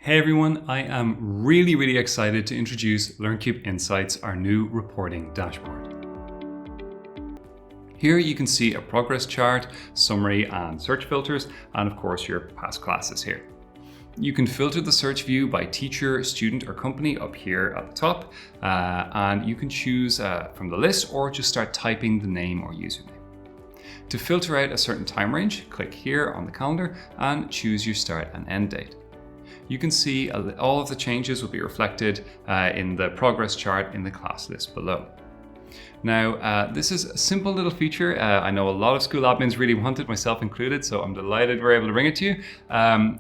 Hey everyone, I am really excited to introduce LearnCube Insights, our new reporting dashboard. Here you can see a progress chart, summary and search filters, and of course your past classes here. You can filter the search view by teacher, student or company up here at the top, and you can choose from the list or just start typing the name or username. To filter out a certain time range, click here on the calendar and choose your start and end date. You can see all of the changes will be reflected in the progress chart in the class list below. Now, this is a simple little feature. I know a lot of school admins really want it, myself included, so I'm delighted we're able to bring it to you.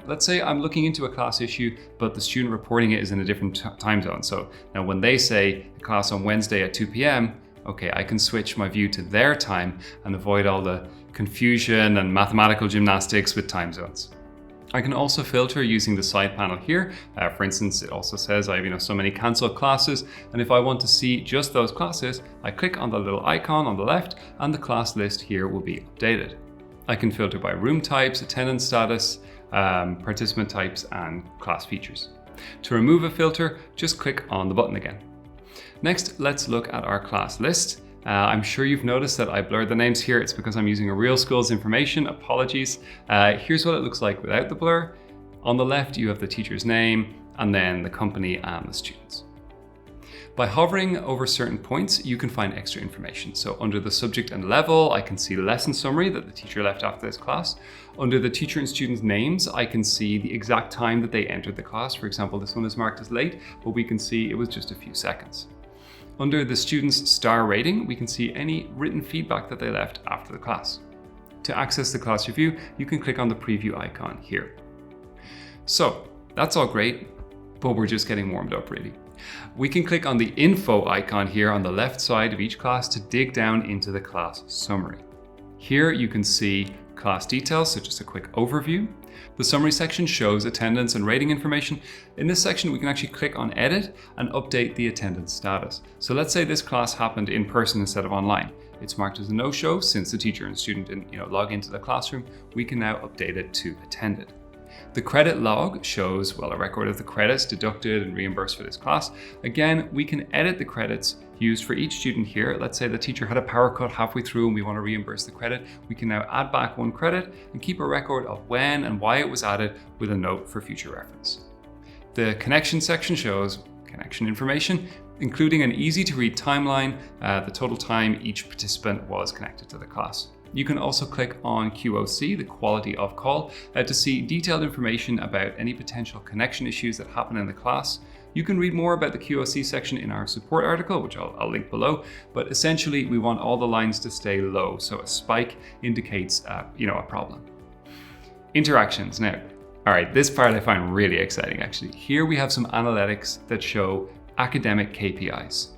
Let's say I'm looking into a class issue, but the student reporting it is in a different time zone. So now when they say the class on Wednesday at 2 p.m., okay, I can switch my view to their time and avoid all the confusion and mathematical gymnastics with time zones. I can also filter using the side panel here. For instance, it also says I have so many cancelled classes, and if I want to see just those classes, I click on the little icon on the left and the class list here will be updated. I can filter by room types, attendance status, participant types, and class features. To remove a filter, just click on the button again. Next, let's look at our class list. I'm sure you've noticed that I blurred the names here. It's because I'm using a real school's information. Apologies. Here's what it looks like without the blur. On the left, you have the teacher's name and then the company and the students. By hovering over certain points, you can find extra information. So under the subject and level, I can see the lesson summary that the teacher left after this class. Under the teacher and students' names, I can see the exact time that they entered the class. For example, this one is marked as late, but we can see it was just a few seconds. Under the student's star rating, we can see any written feedback that they left after the class. To access the class review, you can click on the preview icon here. So that's all great, but we're just getting warmed up really. We can click on the info icon here on the left side of each class to dig down into the class summary. Here you can see class details, so just a quick overview. The summary section shows attendance and rating information. In this section, we can actually click on edit and update the attendance status. So let's say this class happened in person instead of online. It's marked as a no-show since the teacher and student didn't log into the classroom. We can now update it to attended. The credit log shows, a record of the credits deducted and reimbursed for this class. Again, we can edit the credits used for each student here. Let's say the teacher had a power cut halfway through and we want to reimburse the credit. We can now add back one credit and keep a record of when and why it was added with a note for future reference. The connection section shows connection information, including an easy to read timeline, the total time each participant was connected to the class. You can also click on QOC, the quality of call, to see detailed information about any potential connection issues that happen in the class. You can read more about the QOC section in our support article, which I'll link below, but essentially we want all the lines to stay low, so a spike indicates a problem. Interactions. Now, all right, this part I find really exciting actually. Here we have some analytics that show academic KPIs.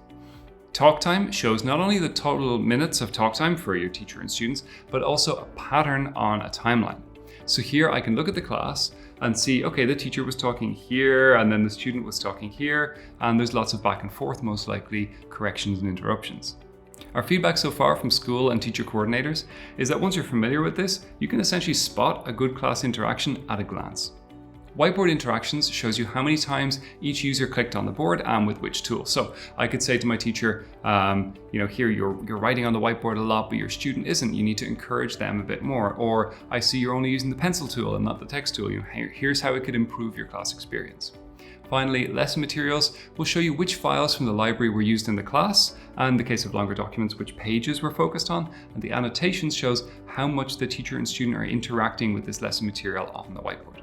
Talk time shows not only the total minutes of talk time for your teacher and students, but also a pattern on a timeline. So here I can look at the class and see, okay, the teacher was talking here and then the student was talking here, and there's lots of back and forth, most likely corrections and interruptions. Our feedback so far from school and teacher coordinators is that once you're familiar with this, you can essentially spot a good class interaction at a glance. Whiteboard interactions shows you how many times each user clicked on the board and with which tool. So I could say to my teacher, here you're writing on the whiteboard a lot, but your student isn't. You need to encourage them a bit more. Or I see you're only using the pencil tool and not the text tool. Here's how it could improve your class experience. Finally, lesson materials will show you which files from the library were used in the class, and in the case of longer documents, which pages were focused on. And the annotations shows how much the teacher and student are interacting with this lesson material on the whiteboard.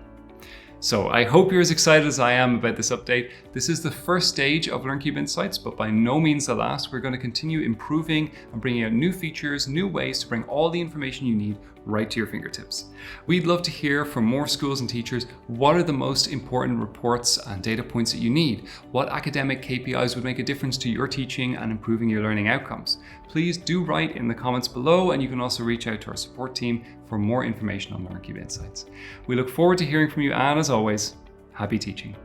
So I hope you're as excited as I am about this update. This is the first stage of LearnCube Insights, but by no means the last. We're going to continue improving and bringing out new features, new ways to bring all the information you need right to your fingertips. We'd love to hear from more schools and teachers. What are the most important reports and data points that you need? What academic KPIs would make a difference to your teaching and improving your learning outcomes? Please do write in the comments below, and you can also reach out to our support team for more information on LearnCube Insights. We look forward to hearing from you, and as always, happy teaching.